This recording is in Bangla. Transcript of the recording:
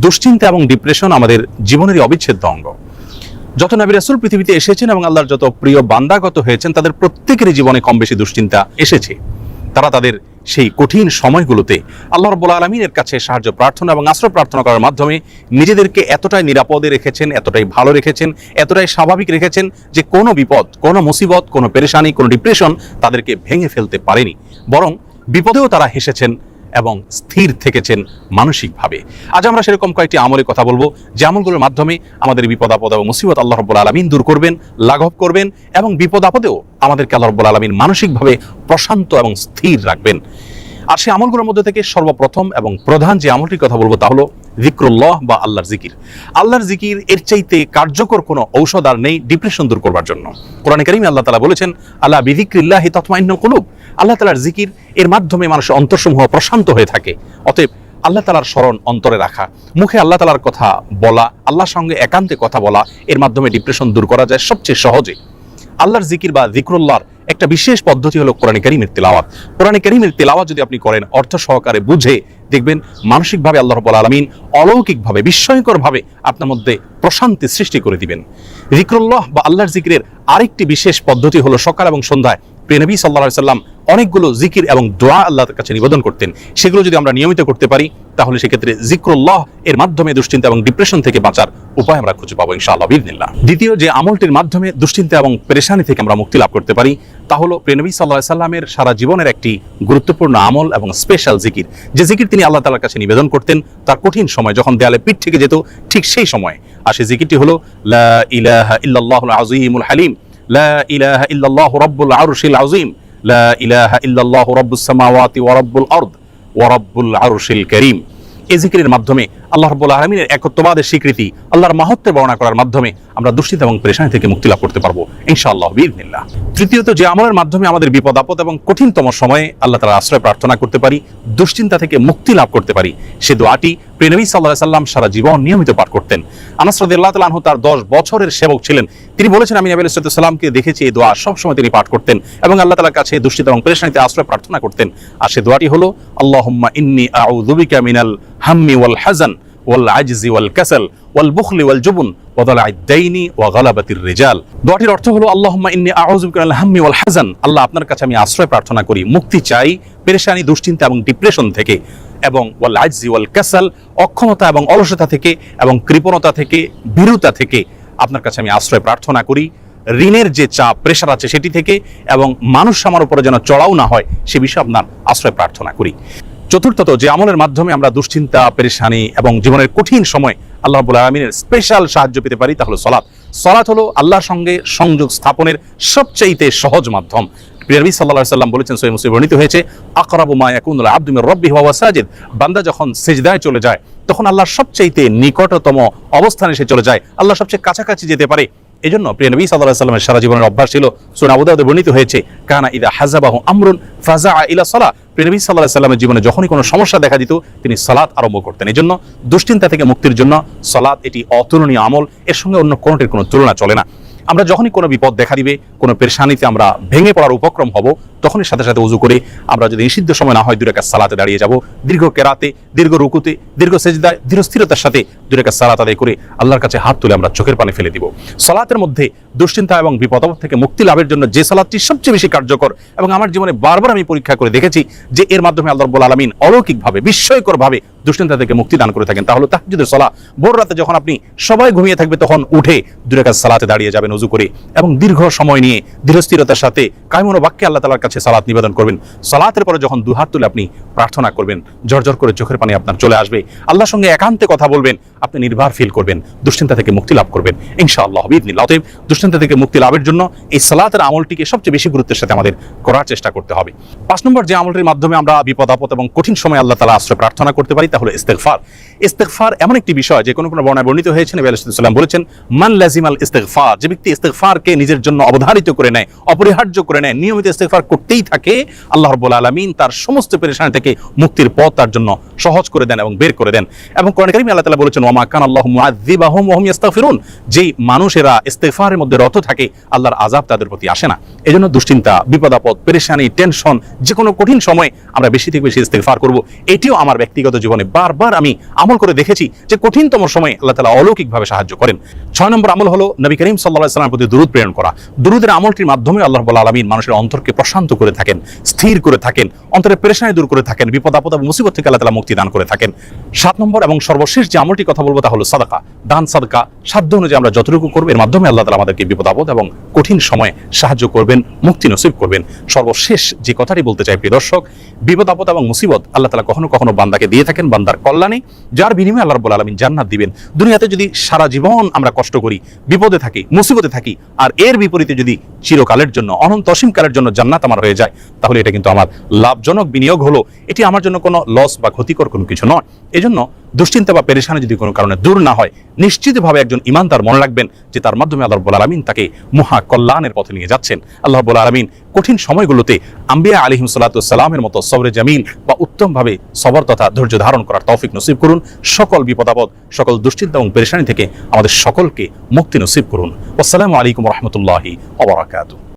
দুশ্চিন্তা এবং ডিপ্রেশন আমাদের জীবনেরই অবিচ্ছেদ্য অঙ্গ। যত নবী রাসূল পৃথিবীতে এসেছেন এবং আল্লাহর যত প্রিয় বান্দাগত হয়েছেন, তাদের প্রত্যেকেরই জীবনে কম বেশি দুশ্চিন্তা এসেছে। তারা তাদের সেই কঠিন সময়গুলোতে আল্লাহ রাব্বুল আলামিনের কাছে সাহায্য প্রার্থনা এবং আশ্রয় প্রার্থনা করার মাধ্যমে নিজেদেরকে এতটাই নিরাপদে রেখেছেন, এতটাই ভালো রেখেছেন, এতটাই স্বাভাবিক রেখেছেন যে কোনো বিপদ, কোনো মুসিবত, কোনো পেরেশানি, কোনো ডিপ্রেশন তাদেরকে ভেঙে ফেলতে পারেনি। বরং বিপদেও তারা হেসেছেন এবং স্থির থেকেছেন মানসিকভাবে। আজ আমরা সেরকম কয়েকটি আমলের কথা বলবো, যে আমলগুলোর মাধ্যমে আমাদের বিপদ আপদ এবং মুসিবত আল্লাহ রাব্বুল আলামিন দূর করবেন, লাঘব করবেন এবং বিপদ আপদেও আমাদেরকে আল্লাহ রাব্বুল আলামিন মানসিকভাবে প্রশান্ত এবং স্থির রাখবেন। আর সেই আমলগুলোর মধ্যে থেকে সর্বপ্রথম এবং প্রধান যে আমলটির কথা বলবো তা হলো যিকরুল্লাহ বা আল্লাহর জিকির। আল্লাহর জিকির এর চাইতে কার্যকর কোনো ঔষধ আর নেই ডিপ্রেশন দূর করবার জন্য। কোরআনে কারীমে আল্লাহ তাআলা বলেছেন, আলা বিযিকরিল্লাহি তাতমাইন্নুল কুলুব। আল্লাহ তাআলার জিকির এর মাধ্যমে মানুষের অন্তরসমূহ প্রশান্ত হয়ে থাকে। অতএব আল্লাহ তাআলার স্মরণ অন্তরে রাখা, মুখে আল্লাহ তাআলার কথা বলা, আল্লাহর সঙ্গে একান্তে কথা বলা, এর মাধ্যমে ডিপ্রেশন দূর করা যায় সবচেয়ে সহজে। আল্লাহর জিকির বা যিকরুল্লাহর একটা বিশেষ পদ্ধতি হলো কোরআনে কারীমের তিলাওয়াত। কোরআনে কারীমের তিলাওয়াত যদি আপনি করেন অর্থ সহকারে বুঝে, দেখবেন মানসিকভাবে আল্লাহ রাব্বুল আলামিন অলৌকিকভাবে, বিস্ময়করভাবে আপনার মধ্যে প্রশান্তি সৃষ্টি করে দিবেন। যিকরুল্লাহ বা আল্লাহর জিকিরের আরেকটি বিশেষ পদ্ধতি হলো সকাল এবং সন্ধ্যায় প্রিয় নবী সাল্লাল্লাহু আলাইহি সাল্লাম অনেকগুলো জিকির এবং দোয়া আল্লাহর কাছে নিবেদন করতেন। সেগুলো যদি আমরা নিয়মিত করতে পারি তাহলে সেক্ষেত্রে যিকরুল্লাহ এর মাধ্যমে দুশ্চিন্তা এবং ডিপ্রেশন থেকে বাঁচার উপায় আমরা খুঁজে পাবো ইনশাআল্লাহ বিইذনিল্লাহ। দ্বিতীয় যে আমলটির মাধ্যমে দুশ্চিন্তা এবং পেরেশানি থেকে আমরা মুক্তি লাভ করতে পারি তা হলো প্রিয় নবী সাল্লাল্লাহু আলাইহি সাল্লামের সারা জীবনের একটি গুরুত্বপূর্ণ আমল এবং স্পেশাল জিকির, যে জিকির তিনি আল্লাহ তাআলার কাছে নিবেদন করতেন তার কঠিন সময় যখন দেয়ালে পিঠ থেকে যেত, ঠিক সেই সময়। আর সেই জিকিরটি হলো লা ইলাহা ইল্লাল্লাহুল আযীমুল হালিম, লা ইলাহা ইল্লাল্লাহু রাব্বুল আরশিল আযীম, লা ইলাহা ইল্লাল্লাহু রাব্বুস সামাওয়াতি ওয়া রাব্বুল আরদ ওয়া রাব্বুল আরশিল কারীম। এই জিকিরের মাধ্যমে আল্লাহ রাব্বুল আলামিনের একত্ববাদের স্বীকৃতি, আল্লাহর মাহাত্ম্য বর্ণনা করার মাধ্যমে আমরা দুশ্চিন্তা এবং পেরেশানি থেকে মুক্তি লাভ করতে পারবো ইনশাআল্লাহ বিইذনিল্লাহ। তৃতীয়ত যে আমলের মাধ্যমে আমাদের বিপদ আপদ এবং কঠিনতম সময়ে আল্লাহ তাআলার আশ্রয় প্রার্থনা করতে পারি, দুশ্চিন্তা থেকে মুক্তি লাভ করতে পারি, সে দোয়াটি প্রিয় নবী সাল্লাল্লাহু আলাইহি সাল্লাম সারা জীবন নিয়মিত পাঠ করতেন। আনাস রাদিয়াল্লাহু তাআলা আনহু তার 10 বছরের সেবক ছিলেন। তিনি বলেছেন, আমি নবী আলাইহিস সালামকে দেখেছি এই দোয়া সবসময় তিনি পাঠ করতেন এবং আল্লাহ তাআলার কাছে দুশ্চিন্তা এবং পেরেশানিতে আশ্রয় প্রার্থনা করতেন। আর সে দোয়াটি হলো আল্লাহুম্মা ইন্নী আউযু বিকা মিনাল হাম্মি ওয়াল হাযান ওয়াল আজজি ওয়াল কাসাল ওয়াল বুখলি ওয়াল জুবন ওয়া দালা'আদ দাইনি ওয়া গালাবাতির রিজাল। দোয়াটির অর্থ হলো আল্লাহুম্মা ইন্নী আউযু বিকা মিনাল হাম্মি ওয়াল হাযান, আল্লাহ আপনার কাছে আমি আশ্রয় প্রার্থনা করি, মুক্তি চাই পেরেশানি, দুশ্চিন্তা এবং ডিপ্রেশন থেকে, এবং ওয়াল আজজি ওয়াল কাসাল, অক্ষমতা এবং অলসতা থেকে এবং কৃপণতা থেকে, ভীরুতা থেকে আপনার কাছে আমি আশ্রয় প্রার্থনা করি, ঋণের যে চাপ প্রেশার আছে সেটি থেকে, এবং মানুষ আমার উপরে যেন চড়াও না হয় সে বিষয়ে আপনার আশ্রয় প্রার্থনা করি। চতুর্থত যে আমলের মাধ্যমে আমরা দুশ্চিন্তা, পেরেশানি এবং জীবনের কঠিন সময় আল্লাহ রাব্বুল আলামিনের স্পেশাল সাহায্য পেতে পারি তা হলো সালাত। সালাত হলো আল্লাহর সঙ্গে সংযোগ স্থাপনের সবচেয়ে সহজ মাধ্যম। প্রিয় নবী সাল্লাল্লাহু আলাইহি সাল্লাম বলেছেন, সহিহ মুসলিমে বর্ণিত হয়েছে, আকরাবু মা ইয়াকুনুল আবদু মির রাব্বিহি ওয়া হুয়া সাজিদ, বান্দা যখন সিজদায় চলে যায় তখন আল্লাহর সবচেয়ে নিকটতম অবস্থানে সে চলে যায়, আল্লাহ সবচেয়ে কাছাকাছি যেতে পারে। এজন্য প্রিয় নবী সাল্লাল্লাহু আলাইহি সাল্লামের সারা জীবনের অভ্যাস ছিল, সুনান আবু দাউদে বর্ণিত হয়েছে, কানা ইযা হাযাবাহু আমরুন ফাযাআ ইলা সালাহ। প্রিয় নবী সাল্লাল্লাহু আলাইহি সাল্লামের জীবনে যখনই কোনো সমস্যা দেখা দিত তিনি সালাত আরম্ভ করতেন। এজন্য দুশ্চিন্তা থেকে মুক্তির জন্য সালাত এটি অতুলনীয় আমল, এর সঙ্গে অন্য কোনোটির কোনো তুলনা চলে না। আমরা যখনই কোনো বিপদ দেখা দিবে, কোনো পেরেশানিতে আমরা ভেঙে পড়ার উপক্রম হব, তখনই সাথে সাথে ওযু করে আমরা যদি নিষিদ্ধ সময় না হয় 2 রাকাত সালাতে দাঁড়িয়ে যাব, দীর্ঘ কেরাতে, দীর্ঘ রুকুতে, দীর্ঘ সেজদায়, দৃঢ় স্থিরতার সাথে 2 রাকাত সালাত আদায় করে আল্লাহর কাছে হাত তুলে আমরা চোখের পানি ফেলে দিব। সালাতের মধ্যে দুশ্চিন্তা এবং বিপদ আপদ থেকে মুক্তি লাভের জন্য যে সালাতটি সবচেয়ে বেশি কার্যকর এবং আমার জীবনে বারবার আমি পরীক্ষা করে দেখেছি যে এর মাধ্যমে আল্লাহ রাব্বুল আলামিন অলৌকিকভাবে, বিস্ময়করভাবে দুশ্চিন্তা থেকে মুক্তি দান করে থাকেন, তা হলো তাহাজ্জুদের সালাত। ভোর রাতে যখন আপনি সবাই ঘুমিয়ে থাকবে তখন উঠে 2 রাকাত সালাতে দাঁড়িয়ে যাবেন ওযু করে এবং দীর্ঘ সময় নিয়ে দৃঢ়স্থিরতার সাথে কায়মন বাক্যে আল্লাহ তাআলার কাছে সালাত নিবেদন করবেন। সালাতের পরে যখন 2 হাত তুলে আপনি প্রার্থনা করবেন, ঝরঝর করে চোখের পানি আপনার চলে আসবে, আল্লাহর সঙ্গে একান্তে কথা বলবেন, আপনি নির্ভর ফিল করবেন, দুশ্চিন্তা থেকে মুক্তি লাভ করবেন ইনশাআল্লাহ বিইذনিল্লাহ। অতএব দুশ্চিন্তা থেকে মুক্তি লাভের জন্য এই সালাতের আমলটিকে সবচেয়ে বেশি গুরুত্বের সাথে আমাদের করার চেষ্টা করতে হবে। 5 নম্বর যে আমলটির মাধ্যমে আমরা বিপদ আপদ এবং কঠিন সময় আল্লাহ তাআলা আশ্রয় প্রার্থনা করতে পারি তা হলো ইস্তিগফার। ইস্তিগফার এমন একটি বিষয় যে কোনো বর্ণনায় বর্ণিত হয়েছে, নবী আলাইহিস সালাম বলেছেন, মান লাজিমাল ইস্তিগফার, যে ব্যক্তি ইস্তিগফারকে নিজের জন্য অবধারিত করে নেয়, অপরিহার্য করে করে নেয়, নিয়মিত ইস্তেগফার করতেই থাকে, আল্লাহ রাব্বুল আলামিন তার সমস্ত পেরেশানি থেকে মুক্তির পথ তার জন্য সহজ করে দেন এবং বের করে দেন। এবং কোরআন কারীমে আল্লাহ তাআলা বলেছেন, ওয়া মা কানা আল্লাহু মুআযযিবাহুম ওয়া হুম ইস্তাগফিরুন, যেই মানুষেরা ইস্তেগফারের মধ্যে রত থাকে আল্লাহর আযাব তাদের প্রতি আসে না। এজন্য দুশ্চিন্তা, বিপদ-আপদ, পেরেশানি, টেনশন, যে কোনো কঠিন সময় আমরা বেশি থেকে বেশি ইস্তেগফার করব। এটিও আমার ব্যক্তিগত জীবনে বারবার আমি আমল করে দেখেছি যে কঠিনতম সময়ে আল্লাহ তাআলা অলৌকিকভাবে সাহায্য করেন। 6 নম্বর আমল হলো নবী করিম সাল্লাল্লাহু আলাইহি ওয়াসাল্লামের প্রতি দুরূদ প্রেরণ করা। দুরূদের আমলটির মাধ্যমে আল্লাহ রাব্বুল আলামিন মানুষের অন্তরকে প্রশান্ত করে থাকেন, স্থির করে থাকেন, অন্তরের পেরেশানি দূর করে থাকেন, বিপদ-আপদ এবং মুসিবত থেকে আল্লাহ তাআলা মুক্তি দান করে থাকেন। 7 নম্বর এবং সর্বশেষ যে আমলটি কথা বলবো তা হলো সাদাকা, দান সাদকা। সাধ্য অনুযায়ী আমরা যতটুকু করব এর মাধ্যমে আল্লাহ তাআলা আমাদেরকে বিপদ-আপদ এবং কঠিন সময়ে সাহায্য করবেন, মুক্তি নসিব করবেন। সর্বশেষ যে কথাটি বলতে চাই প্রিয় দর্শক, বিপদ-আপদ এবং মুসিবত আল্লাহ তাআলা কখনো কখনো বান্দাকে দিয়ে থাকেন বান্দার কল্যাণে, যার বিনিময়ে আল্লাহ রাব্বুল আলামিন জান্নাত দিবেন। দুনিয়াতে যদি সারা জীবন আমরা কষ্ট করি, বিপদে থাকি, মুসিবতে থাকি, আর এর বিপরীতে যদি চিরকালের জন্য, অনন্ত অসীমকালের জন্য জান্নাত আমার হয়ে যায়, তাহলে এটা কিন্তু আমার লাভজনক বিনিয়োগ হলো। এটি আমার জন্য কোনো লস বা ক্ষতিকর কোনো কিছু নয়। এজন্য দুশ্চিন্তা বা পেরেশানি যদি কোনো কারণে দূর না হয়, নিশ্চিতভাবে একজন ঈমানদার মনে রাখবেন যে তার মাধ্যমে আল্লাহ রাব্বুল আলামিন তাকে মহা কল্যাণের পথে নিয়ে যাচ্ছেন। আল্লাহ রাব্বুল আলামিন কঠিন সময়গুলোতে আম্বিয়া আলাইহিস সালাতু ওয়াস সালামের মতো সবরে জামিল বা উত্তমভাবে সবর তথা ধৈর্য ধারণ করার তৌফিক নসিব করুন। সকল বিপদ-আপদ, সকল দুশ্চিন্তা এবং পেরেশানি থেকে আমাদের সকলকে মুক্তি নসিব করুন। আসসালামু আলাইকুম ওয়া রাহমাতুল্লাহি ওয়া বারাকাতুহু।